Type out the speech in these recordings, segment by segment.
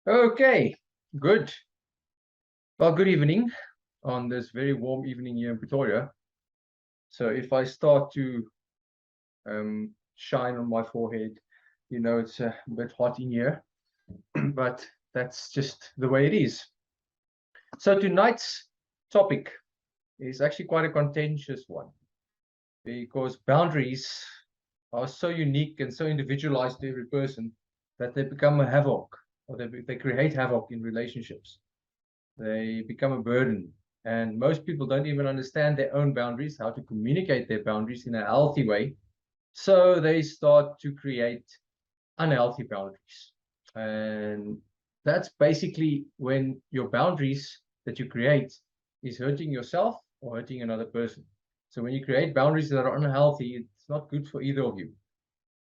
Okay, good. Well, good evening on this very warm evening here in Pretoria. So if I start to shine on my forehead, it's a bit hot in here, but that's just the way it is. So tonight's topic is actually quite a contentious one because boundaries are so unique and so individualized to every person that they become a havoc, or they create havoc in relationships. They become a burden. And most people don't even understand their own boundaries, how to communicate their boundaries in a healthy way. So they start to create unhealthy boundaries. And that's basically when your boundaries that you create is hurting yourself or hurting another person. So when you create boundaries that are unhealthy, it's not good for either of you,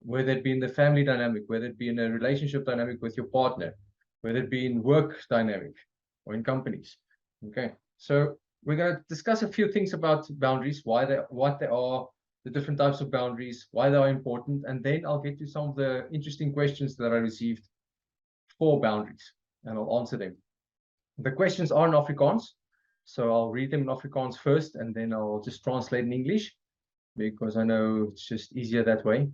whether it be in the family dynamic, whether it be in a relationship dynamic with your partner, whether it be in work dynamic or in companies. Okay, so we're going to discuss a few things about boundaries, what they are, the different types of boundaries, why they are important, and then I'll get to some of the interesting questions that I received for boundaries, and I'll answer them. The questions are in Afrikaans, so I'll read them in Afrikaans first, and then I'll just translate in English, because I know it's just easier that way,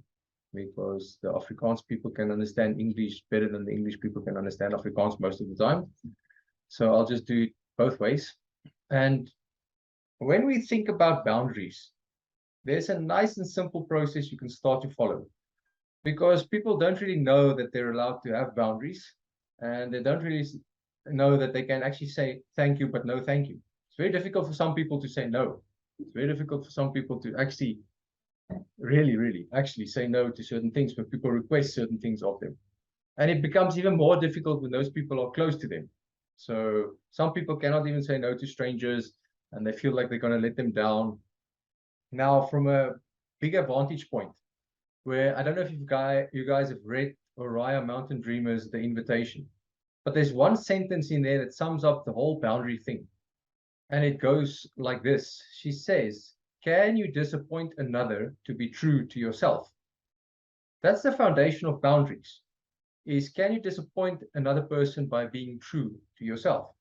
because the Afrikaans people can understand English better than the English people can understand Afrikaans most of the time. So I'll just do it both ways. And when we think about boundaries, there's a nice and simple process you can start to follow, because people don't really know that they're allowed to have boundaries, and they don't really know that they can actually say thank you, but no thank you. It's very difficult for some people to say no. It's very difficult for some people to actually really actually say no to certain things when people request certain things of them. And it becomes even more difficult when those people are close to them. So some people cannot even say no to strangers, and they feel like they're going to let them down. Now, from a bigger vantage point, where I don't know if you guys have read Oriah Mountain Dreamers, The Invitation, but there's one sentence in there that sums up the whole boundary thing. And it goes like this. She says, "Can you disappoint another to be true to yourself?" That's the foundation of boundaries. Is, can you disappoint another person by being true to yourself?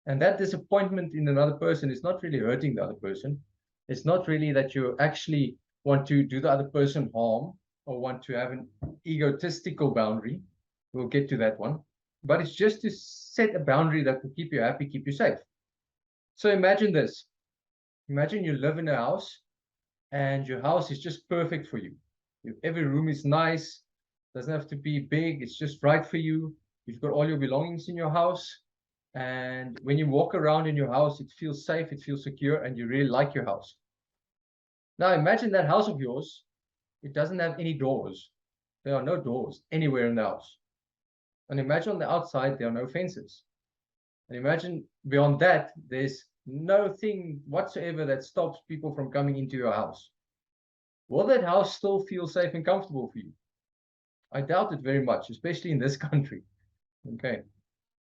And that disappointment in another person is not really hurting the other person. It's not really that you actually want to do the other person harm or want to have an egotistical boundary. We'll get to that one. But it's just to set a boundary that will keep you happy, keep you safe. So imagine this. Imagine you live in a house and your house is just perfect for you. Every room is nice, doesn't have to be big, it's just right for you. You've got all your belongings in your house. And when you walk around in your house, it feels safe, it feels secure, and you really like your house. Now imagine that house of yours, it doesn't have any doors. There are no doors anywhere in the house. And imagine on the outside, there are no fences. And imagine beyond that, there's no thing whatsoever that stops people from coming into your house. Will that house still feel safe and comfortable for you? I doubt it very much, especially in this country. Okay.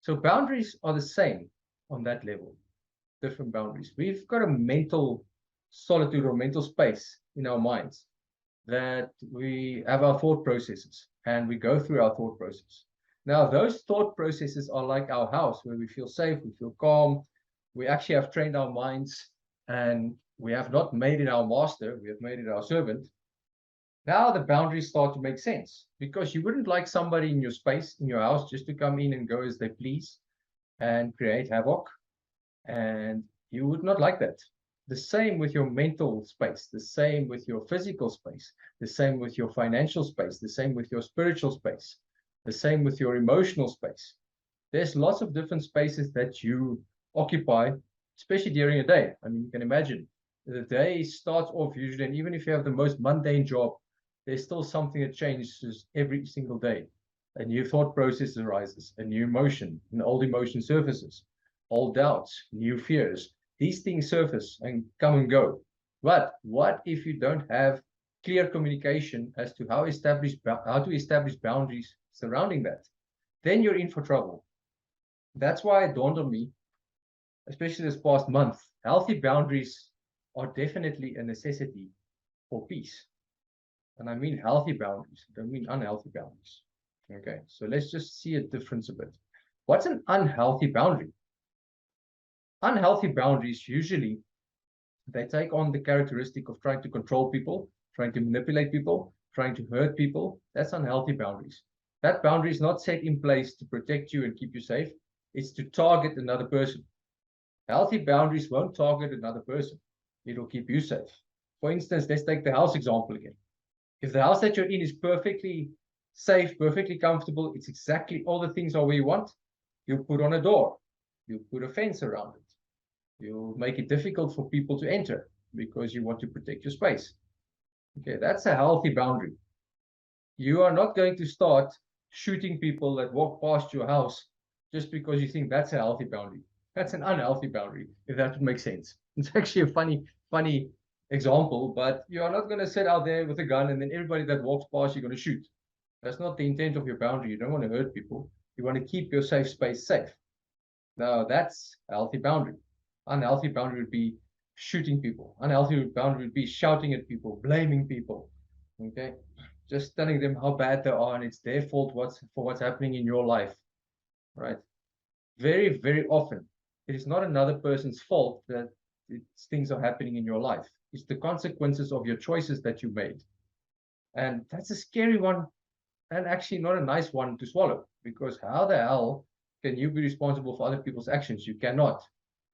So boundaries are the same on that level, different boundaries. We've got a mental solitude or mental space in our minds that we have our thought processes and we go through our thought process. Now, those thought processes are like our house where we feel safe, we feel calm. We actually have trained our minds, and we have not made it our master, we have made it our servant. Now the boundaries start to make sense, because you wouldn't like somebody in your space, in your house, just to come in and go as they please and create havoc. And you would not like that. The same with your mental space, the same with your physical space, the same with your financial space, the same with your spiritual space, the same with your emotional space. There's lots of different spaces that you occupy, especially during a day. I mean, you can imagine the day starts off usually, and even if you have the most mundane job, there's still something that changes every single day. A new thought process arises, a new emotion, an old emotion surfaces, old doubts, new fears. These things surface and come and go. But what if you don't have clear communication as to how to establish boundaries surrounding that? Then you're in for trouble. That's why it dawned on me, especially this past month, healthy boundaries are definitely a necessity for peace. And I mean healthy boundaries, I don't mean unhealthy boundaries. Okay, so let's just see a difference a bit. What's an unhealthy boundary? Unhealthy boundaries usually they take on the characteristic of trying to control people, trying to manipulate people, trying to hurt people. That's unhealthy boundaries. That boundary is not set in place to protect you and keep you safe. It's to target another person. Healthy boundaries won't target another person. It'll keep you safe. For instance, let's take the house example again. If the house that you're in is perfectly safe, perfectly comfortable, it's exactly all the things are where you want, you put on a door, you put a fence around it. You make it difficult for people to enter because you want to protect your space. Okay, that's a healthy boundary. You are not going to start shooting people that walk past your house just because you think that's a healthy boundary. That's an unhealthy boundary, if that would make sense. It's actually a funny example, but you are not going to sit out there with a gun and then everybody that walks past you're going to shoot. That's not the intent of your boundary. You don't want to hurt people. You want to keep your safe space safe. Now, that's a healthy boundary. Unhealthy boundary would be shooting people. Unhealthy boundary would be shouting at people, blaming people. Okay, just telling them how bad they are and it's their fault for what's happening in your life, right? Very, very often, it is not another person's fault that things are happening in your life. It's the consequences of your choices that you made, and that's a scary one, and actually not a nice one to swallow. Because how the hell can you be responsible for other people's actions? You cannot.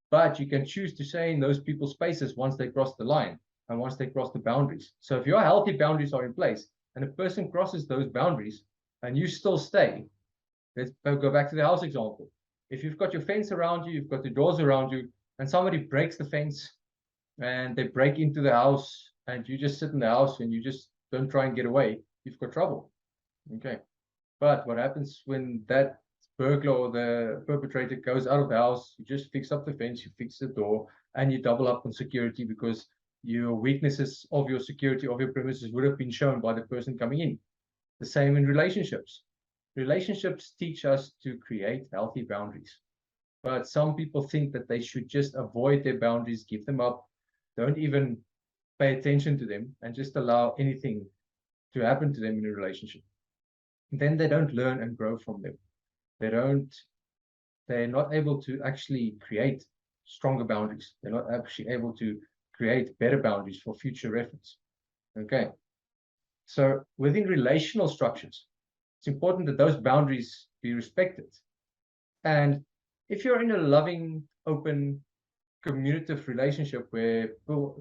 But you can choose to stay in those people's spaces once they cross the line and once they cross the boundaries. So if your healthy boundaries are in place and a person crosses those boundaries and you still stay, let's go back to the house example. If you've got your fence around you, you've got the doors around you, and somebody breaks the fence and they break into the house and you just sit in the house and you just don't try and get away, you've got trouble. Okay. But what happens when that burglar or the perpetrator goes out of the house? You just fix up the fence, you fix the door, and you double up on security because your weaknesses of your security of your premises would have been shown by the person coming in. The same in relationships. Relationships teach us to create healthy boundaries. But some people think that they should just avoid their boundaries, give them up, don't even pay attention to them, and just allow anything to happen to them in a relationship. Then they don't learn and grow from them. They're not able to actually create stronger boundaries. They're not actually able to create better boundaries for future reference. Okay. So within relational structures, it's important that those boundaries be respected. And if you're in a loving, open, communicative relationship where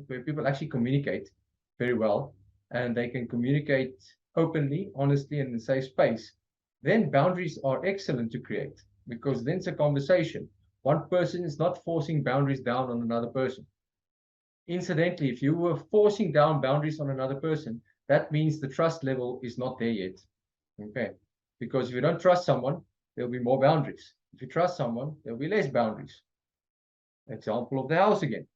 people actually communicate very well and they can communicate openly, honestly, and in a safe space, then boundaries are excellent to create because then it's a conversation. One person is not forcing boundaries down on another person. Incidentally, if you were forcing down boundaries on another person, that means the trust level is not there yet. Okay. Because if you don't trust someone, there'll be more boundaries. If you trust someone, there'll be less boundaries. Example of the house again.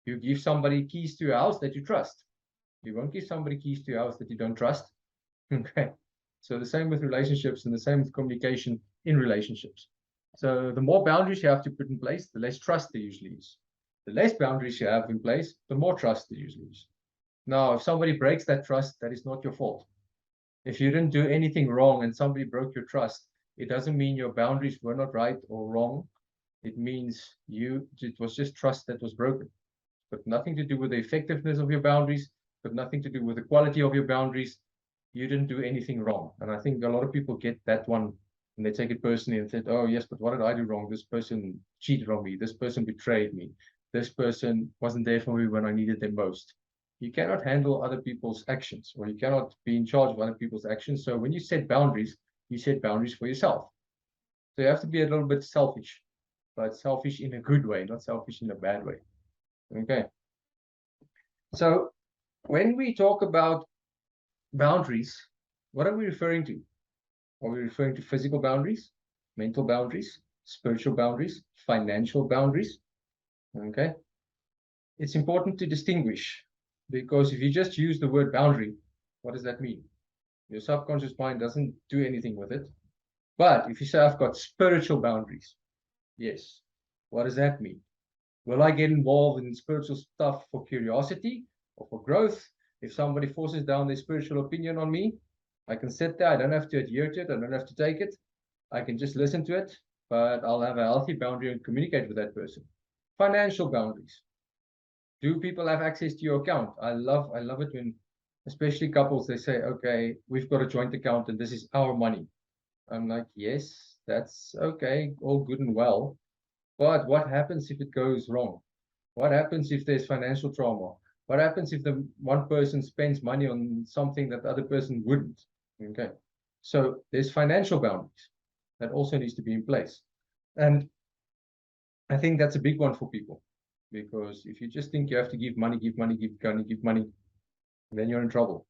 You give somebody keys to your house that you trust. You won't give somebody keys to your house that you don't trust. Okay. So the same with relationships and the same with communication in relationships. So the more boundaries you have to put in place, the less trust there usually is. The less boundaries you have in place, the more trust there usually is. Now, if somebody breaks that trust, that is not your fault. If you didn't do anything wrong and somebody broke your trust, it doesn't mean your boundaries were not right or wrong. It means it was just trust that was broken. But nothing to do with the effectiveness of your boundaries, but nothing to do with the quality of your boundaries. You didn't do anything wrong. And I think a lot of people get that one and they take it personally and said, oh, yes, but what did I do wrong? This person cheated on me. This person betrayed me. This person wasn't there for me when I needed them most. You cannot handle other people's actions, or you cannot be in charge of other people's actions. So when you set boundaries, you set boundaries for yourself. So you have to be a little bit selfish, but selfish in a good way, not selfish in a bad way. Okay. So when we talk about boundaries, what are we referring to? Are we referring to physical boundaries, mental boundaries, spiritual boundaries, financial boundaries? Okay. It's important to distinguish because if you just use the word boundary, what does that mean? Your subconscious mind doesn't do anything with it. But if you say, I've got spiritual boundaries, yes. What does that mean? Will I get involved in spiritual stuff for curiosity or for growth? If somebody forces down their spiritual opinion on me, I can sit there. I don't have to adhere to it. I don't have to take it. I can just listen to it. but I'll have a healthy boundary and communicate with that person. Financial boundaries. Do people have access to your account? I love it when, especially couples, they say, okay, we've got a joint account and this is our money. I'm like, yes, that's okay, all good and well. But what happens if it goes wrong? What happens if there's financial trauma? What happens if the one person spends money on something that the other person wouldn't? Okay. So there's financial boundaries that also needs to be in place. And I think that's a big one for people, because if you just think you have to give money, then you're in trouble.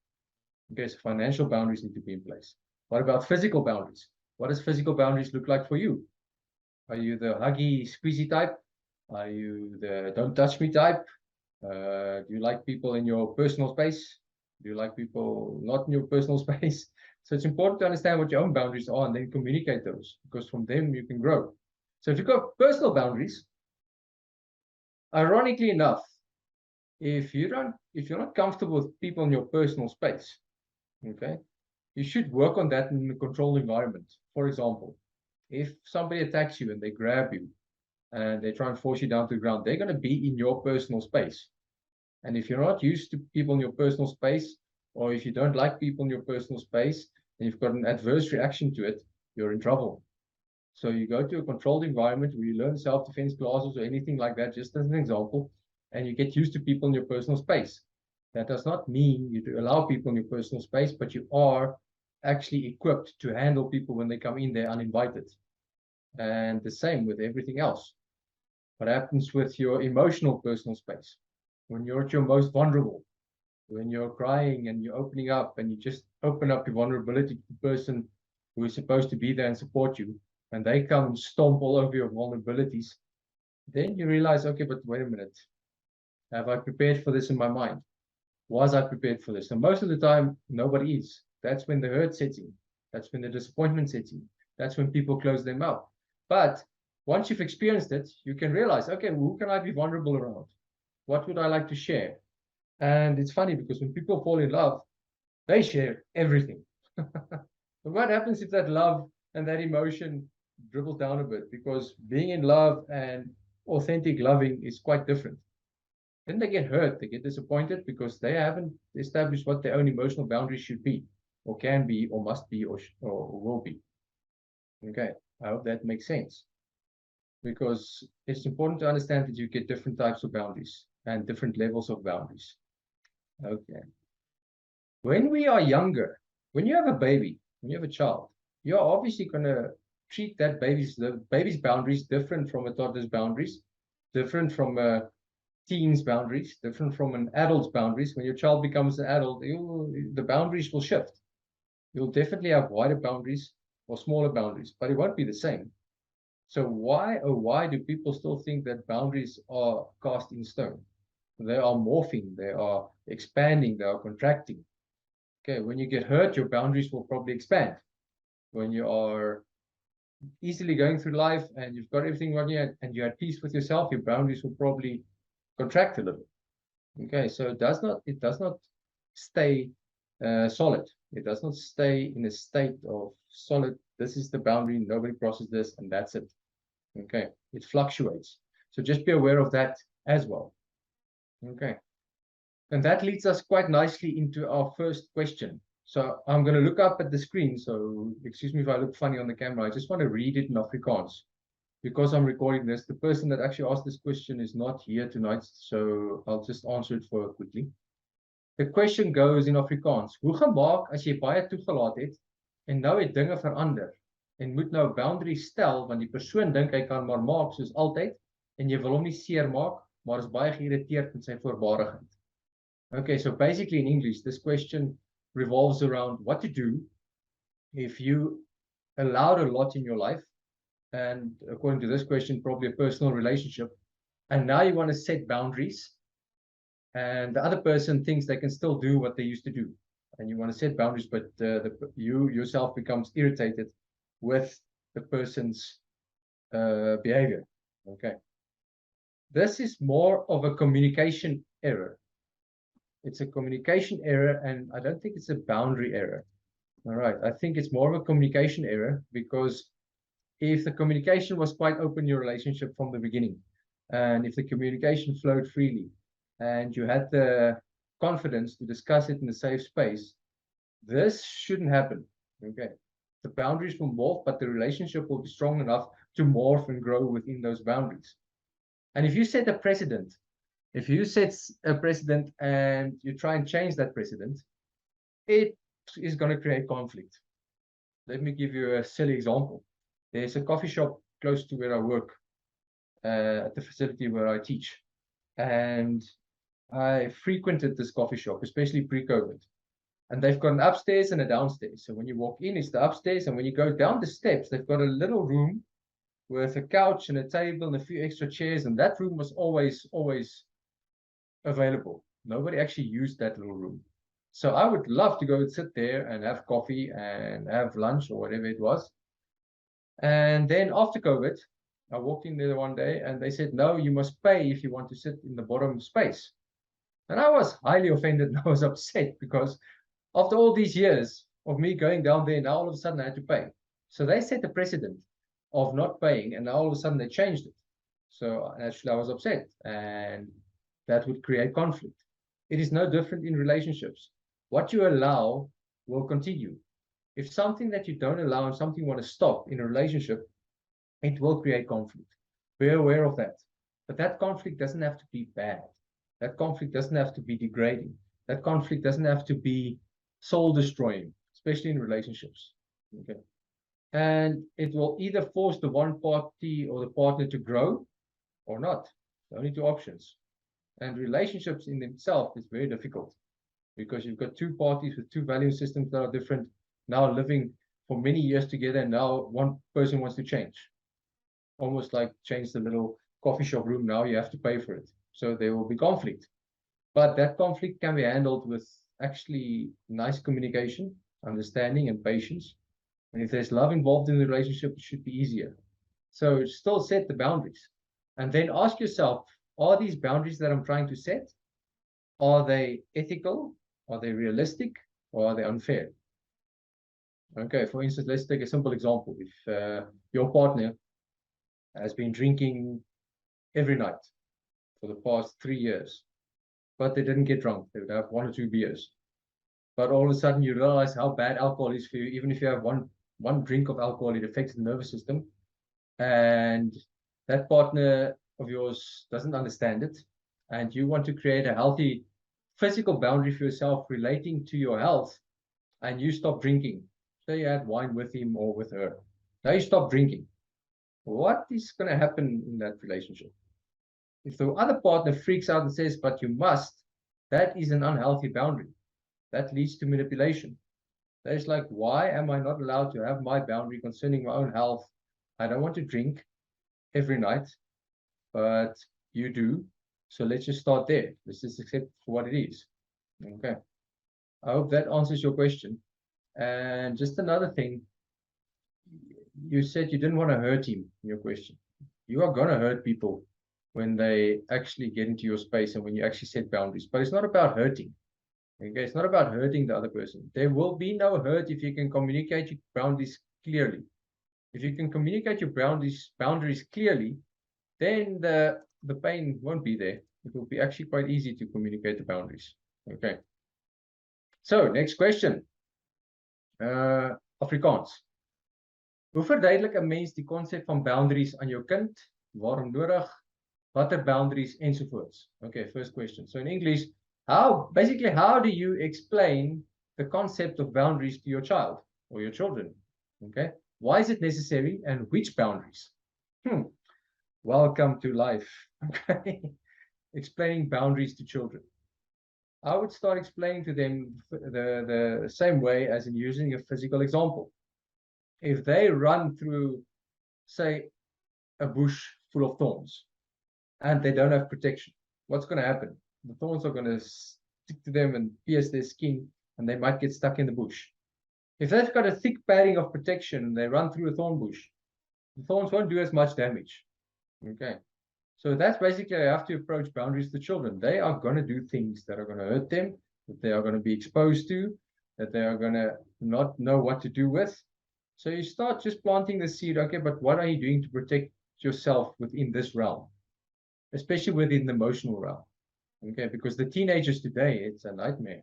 Okay, so financial boundaries need to be in place. What about physical boundaries? What does physical boundaries look like for you? Are you the huggy, squeezy type? Are you the don't touch me type? Do you like people in your personal space? Do you like people not in your personal space? So it's important to understand what your own boundaries are and then communicate those, because from them you can grow. So if you've got personal boundaries, ironically enough, if you're not comfortable with people in your personal space, okay, you should work on that in a controlled environment. For example, if somebody attacks you and they grab you and they try and force you down to the ground, they're going to be in your personal space. And if you're not used to people in your personal space, or if you don't like people in your personal space, and you've got an adverse reaction to it, you're in trouble. So you go to a controlled environment where you learn self-defense classes or anything like that, just as an example, and you get used to people in your personal space. That does not mean you allow people in your personal space, but you are actually equipped to handle people when they come in there uninvited. And the same with everything else. What happens with your emotional personal space? When you're at your most vulnerable, when you're crying and you're opening up and you just open up your vulnerability to the person who is supposed to be there and support you, and they come and stomp all over your vulnerabilities, then you realize, okay, but wait a minute. Have I prepared for this in my mind? Was I prepared for this? And most of the time, nobody is. That's when the hurt sets in. That's when the disappointment sets in. That's when people close their mouth. But once you've experienced it, you can realize, okay, who can I be vulnerable around? What would I like to share? And it's funny because when people fall in love, they share everything. But what happens if that love and that emotion dribbles down a bit? Because being in love and authentic loving is quite different. Then they get hurt, they get disappointed because they haven't established what their own emotional boundaries should be, or can be, or must be, or will be. Okay, I hope that makes sense. Because it's important to understand that you get different types of boundaries and different levels of boundaries. Okay. When we are younger, when you have a baby, when you have a child, you're obviously going to treat the baby's boundaries different from a toddler's boundaries, different from a teen's boundaries, different from an adult's boundaries. When your child becomes an adult, the boundaries will shift. You'll definitely have wider boundaries or smaller boundaries, but it won't be the same. So why do people still think that boundaries are cast in stone? They are morphing, they are expanding, they are contracting. Okay, when you get hurt, your boundaries will probably expand. When you are easily going through life and you've got everything on you and you're at peace with yourself, your boundaries will probably contract a little. Okay, so it does not stay solid. It does not stay in a state of solid. This is the boundary. Nobody crosses this, and that's it. Okay, it fluctuates. So just be aware of that as well. Okay, and that leads us quite nicely into our first question. So I'm going to look up at the screen. So excuse me if I look funny on the camera. I just want to read it in Afrikaans. Because I'm recording this, the person that actually asked this question is not here tonight, so I'll just answer it for her quickly. The question goes in Afrikaans: Hoe gemaak as jy baie toegelaat het en nou het dinge verander en moet nou boundaries stel want die persoon dink hy kan maar maak soos altyd en jy wil hom nie seermaak, maar is baie geïrriteerd met sy voorbarigheid. Okay, so basically in English, this question revolves around what to do if you allowed a lot in your life, and according to this question, probably a personal relationship, and now you want to set boundaries, and the other person thinks they can still do what they used to do, and you want to set boundaries, but you yourself becomes irritated with the person's behavior. Okay, this is more of a communication error. It's a communication error, and I don't think it's a boundary error. All right, I think it's more of a communication error, because if the communication was quite open in your relationship from the beginning, and if the communication flowed freely, and you had the confidence to discuss it in a safe space, this shouldn't happen. Okay. The boundaries will morph, but the relationship will be strong enough to morph and grow within those boundaries. And if you set a precedent, if you set a precedent and you try and change that precedent, it is going to create conflict. Let me give you a silly example. There's a coffee shop close to where I work, at the facility where I teach. And I frequented this coffee shop, especially pre-COVID. And they've got an upstairs and a downstairs. So when you walk in, it's the upstairs. And when you go down the steps, they've got a little room with a couch and a table and a few extra chairs. And that room was always available. Nobody actually used that little room. So I would love to go and sit there and have coffee and have lunch or whatever it was. And then after COVID, I walked in there one day and they said, no, you must pay if you want to sit in the bottom space. And I was highly offended and I was upset because after all these years of me going down there, now all of a sudden I had to pay. So they set the precedent of not paying, and now all of a sudden they changed it. So actually I was upset, and that would create conflict. It is no different in relationships. What you allow will continue. If something that you don't allow and something you want to stop in a relationship, it will create conflict. Be aware of that. But that conflict doesn't have to be bad. That conflict doesn't have to be degrading. That conflict doesn't have to be soul destroying, especially in relationships. Okay. And it will either force the one party or the partner to grow or not. Only two options. And relationships in themselves is very difficult because you've got two parties with two value systems that are different, now living for many years together, and now one person wants to change. Almost like change the little coffee shop room, now you have to pay for it. So there will be conflict. But that conflict can be handled with actually nice communication, understanding, and patience. And if there's love involved in the relationship, it should be easier. So still set the boundaries. And then ask yourself, are these boundaries that I'm trying to set, are they ethical? Are they realistic? Or are they unfair? Okay, for instance, let's take a simple example. If your partner has been drinking every night for the past 3 years, but they didn't get drunk, they would have 1 or 2 beers. But all of a sudden you realize how bad alcohol is for you. Even if you have one drink of alcohol, it affects the nervous system. And that partner of yours doesn't understand it. And you want to create a healthy physical boundary for yourself relating to your health, and you stop drinking. Say you had wine with him or with her. Now you stop drinking. What is going to happen in that relationship? If the other partner freaks out and says, but you must, that is an unhealthy boundary. That leads to manipulation. That is like, why am I not allowed to have my boundary concerning my own health? I don't want to drink every night, but you do. So let's just start there. Let's just accept for what it is. Okay. I hope that answers your question. And just another thing, you said you didn't want to hurt him in your question. You are going to hurt people when they actually get into your space and when you actually set boundaries. But it's not about hurting. Okay, it's not about hurting the other person. There will be no hurt if you can communicate your boundaries clearly. If you can communicate your boundaries clearly, then the pain won't be there. It will be actually quite easy to communicate the boundaries. Okay. So, next question. Afrikaans. Hoe verduidelik 'n mens die konsep van boundaries aan jou kind? Waarom nodig? Watter boundaries ensovoorts? Okay, first question. So in English, how do you explain the concept of boundaries to your child or your children? Okay, why is it necessary and which boundaries? Welcome to life. Okay, explaining boundaries to children. I would start explaining to them the same way as in using a physical example. If they run through, say, a bush full of thorns and they don't have protection, what's going to happen? The thorns are going to stick to them and pierce their skin, and they might get stuck in the bush. If they've got a thick padding of protection and they run through a thorn bush, the thorns won't do as much damage. Okay. So that's basically how you have to approach boundaries to children. They are going to do things that are going to hurt them, that they are going to be exposed to, that they are going to not know what to do with. So you start just planting the seed. Okay, but what are you doing to protect yourself within this realm, especially within the emotional realm? Okay, because the teenagers today, it's a nightmare.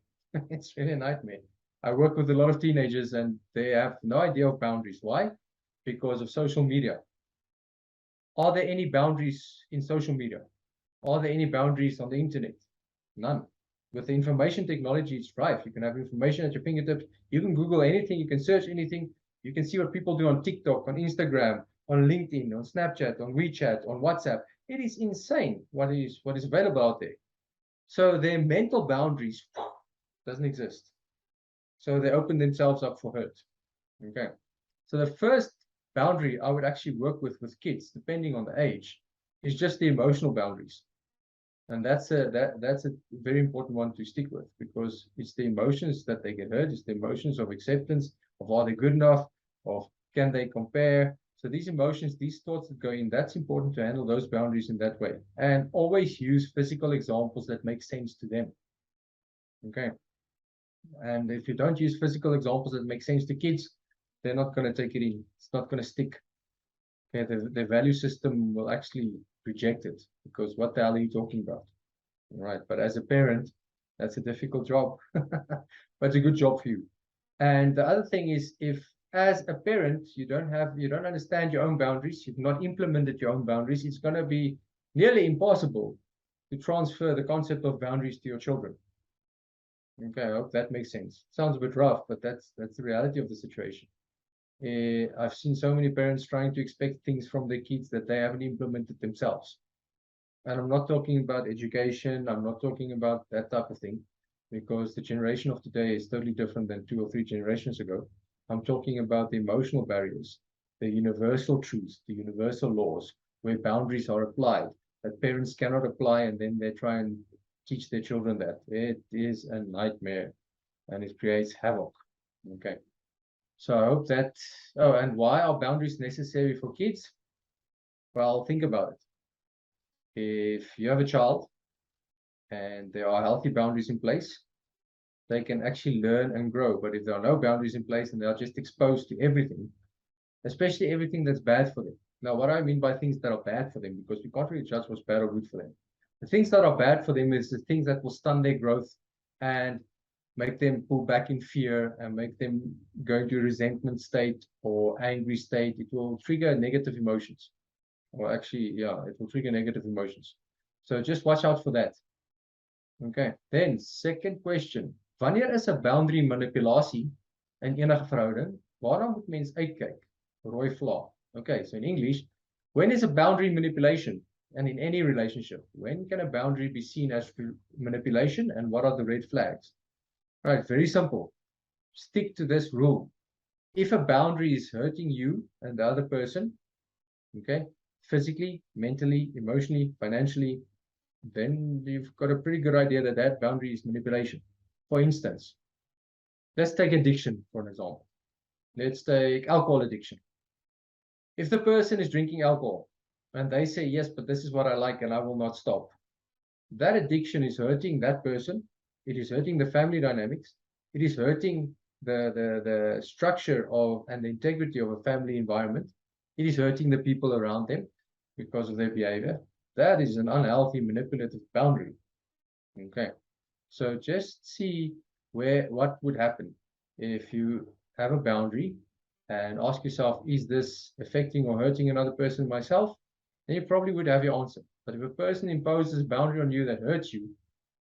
It's really a nightmare. I work with a lot of teenagers and they have no idea of boundaries. Why? Because of social media. Are there any boundaries in social media? Are there any boundaries on the internet? None. With the information technology, it's rife. You can have information at your fingertips. You can Google anything. You can search anything. You can see what people do on TikTok, on Instagram, on LinkedIn, on Snapchat, on WeChat, on WhatsApp. It is insane what is available out there. So their mental boundaries doesn't exist. So they open themselves up for hurt. Okay. So the first boundary I would actually work with kids, depending on the age, is just the emotional boundaries. And that's a very important one to stick with, because it's the emotions that they get hurt. It's the emotions of acceptance, of are they good enough, of can they compare. So these emotions, these thoughts that go in, that's important to handle those boundaries in that way. And always use physical examples that make sense to them. Okay. And if you don't use physical examples that make sense to kids, they're not going to take it in. It's not going to stick. Okay, the value system will actually reject it, because what the hell are you talking about? Right. But as a parent, that's a difficult job, but it's a good job for you. And the other thing is, if as a parent you don't understand your own boundaries, you've not implemented your own boundaries, it's going to be nearly impossible to transfer the concept of boundaries to your children. Okay, I hope that makes sense. Sounds a bit rough, but that's the reality of the situation. I've seen so many parents trying to expect things from their kids that they haven't implemented themselves. And I'm not talking about education. I'm not talking about that type of thing, because the generation of today is totally different than 2 or 3 generations ago. I'm talking about the emotional barriers, the universal truths, the universal laws, where boundaries are applied, that parents cannot apply, and then they try and teach their children that. It is a nightmare, and it creates havoc. Okay. So I hope that, oh, and why are boundaries necessary for kids? Well, think about it. If you have a child and there are healthy boundaries in place, they can actually learn and grow. But if there are no boundaries in place and they are just exposed to everything, especially everything that's bad for them. Now, what I mean by things that are bad for them, because we can't really judge what's bad or good for them. The things that are bad for them is the things that will stun their growth and make them pull back in fear and make them go into a resentment state or angry state. It will trigger negative emotions. Or actually, yeah, it will trigger negative emotions. So just watch out for that. Okay. Then, second question. Wanneer is 'n boundary manipulasie in enige verhouding? Waarna moet mens uitkyk? Rooi vlag. Okay, so in English, when is a boundary manipulation? And in any relationship, when can a boundary be seen as manipulation, and what are the red flags? Right, very simple. Stick to this rule. If a boundary is hurting you and the other person, okay, physically, mentally, emotionally, financially, then you've got a pretty good idea that that boundary is manipulation. For instance, let's take addiction for an example. Let's take alcohol addiction. If the person is drinking alcohol and they say, yes, but this is what I like and I will not stop, that addiction is hurting that person. It is hurting the family dynamics. It is hurting the structure of and the integrity of a family environment. It is hurting the people around them because of their behavior. That is an unhealthy, manipulative boundary. Okay. So just see what would happen if you have a boundary and ask yourself, is this affecting or hurting another person, myself? Then you probably would have your answer. But if a person imposes a boundary on you that hurts you,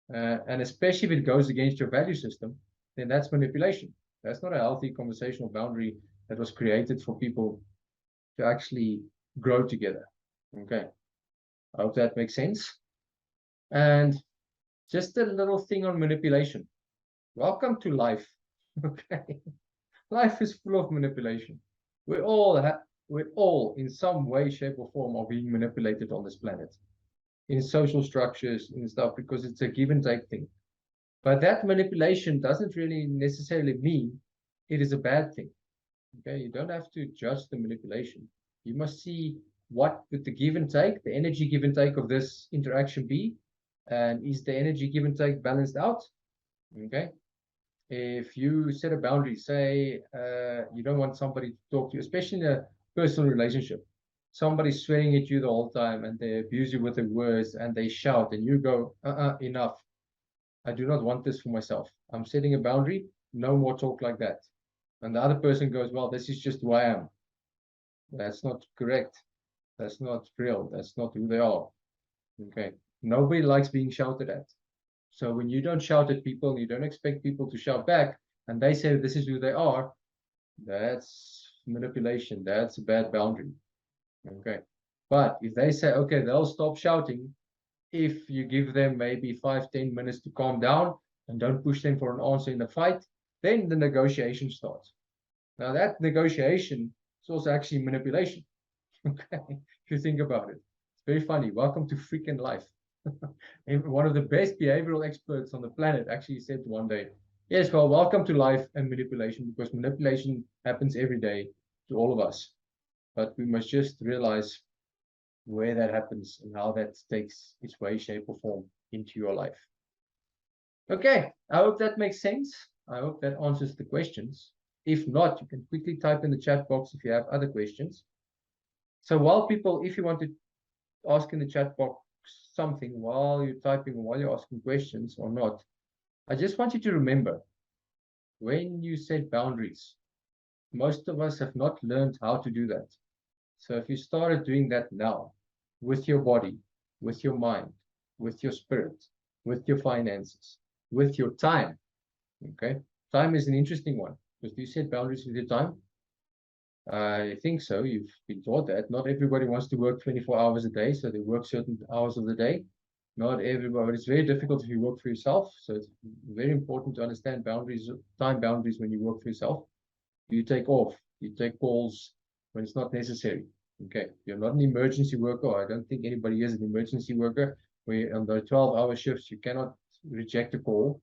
and especially if it goes against your value system, then that's manipulation. That's not a healthy conversational boundary that was created for people to actually grow together. Okay. I hope that makes sense. And just a little thing on manipulation. Welcome to life. Okay. Life is full of manipulation. We're all in some way, shape, or form are being manipulated on this planet. In social structures and stuff, because it's a give and take thing. But that manipulation doesn't really necessarily mean it is a bad thing. Okay, you don't have to judge the manipulation. You must see what would the give and take, the energy give and take of this interaction be, and is the energy give and take balanced out? Okay. If you set a boundary, say you don't want somebody to talk to you, especially in a personal relationship, somebody's swearing at you the whole time and they abuse you with the words and they shout and you go, enough. I do not want this for myself. I'm setting a boundary. No more talk like that. And the other person goes, well, this is just who I am. That's not correct. That's not real. That's not who they are. Okay. Nobody likes being shouted at. So when you don't shout at people and you don't expect people to shout back and they say this is who they are, that's manipulation. That's a bad boundary. Okay. But if they say, okay, they'll stop shouting if you give them maybe 5-10 minutes to calm down and don't push them for an answer in the fight, then the negotiation starts. Now that negotiation is also actually manipulation. Okay, if you think about it, it's very funny. Welcome to freaking life. One of the best behavioral experts on the planet actually said one day, yes, well, welcome to life and manipulation, because manipulation happens every day to all of us. But we must just realize where that happens and how that takes its way, shape, or form into your life. Okay, I hope that makes sense. I hope that answers the questions. If not, you can quickly type in the chat box if you have other questions. So while people, if you want to ask in the chat box something while you're typing or while you're asking questions or not, I just want you to remember, when you set boundaries, most of us have not learned how to do that. So if you started doing that now, with your body, with your mind, with your spirit, with your finances, with your time, okay? Time is an interesting one, because do you set boundaries with your time? I think so. You've been taught that. Not everybody wants to work 24 hours a day, so they work certain hours of the day. Not everybody. It's very difficult if you work for yourself. So it's very important to understand boundaries, time boundaries when you work for yourself. You take off. You take calls when it's not necessary. Okay. You're not an emergency worker. I don't think anybody is an emergency worker. Where on the 12-hour shifts, you cannot reject a call.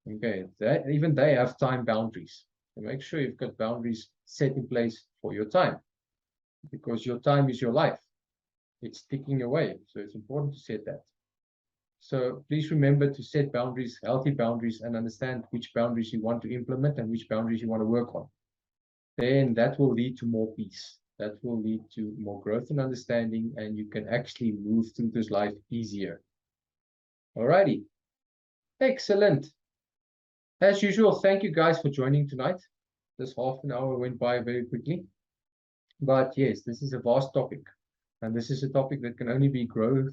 Okay. That even they have time boundaries. And make sure you've got boundaries set in place for your time, because your time is your life. It's ticking away. So it's important to set that. So please remember to set boundaries, healthy boundaries, and understand which boundaries you want to implement and which boundaries you want to work on. Then that will lead to more peace. That will lead to more growth and understanding, and you can actually move through this life easier. Alrighty. Excellent. As usual, thank you guys for joining tonight. This half an hour went by very quickly. But yes, this is a vast topic. And this is a topic that can only be grown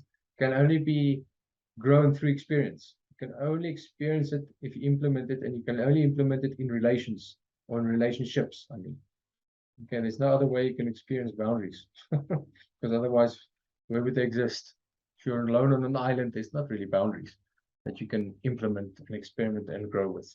through experience. You can only experience it if you implement it, and you can only implement it in relations or in relationships. I mean, okay, there's no other way you can experience boundaries, because otherwise, where would they exist? If you're alone on an island, there's not really boundaries that you can implement and experiment and grow with.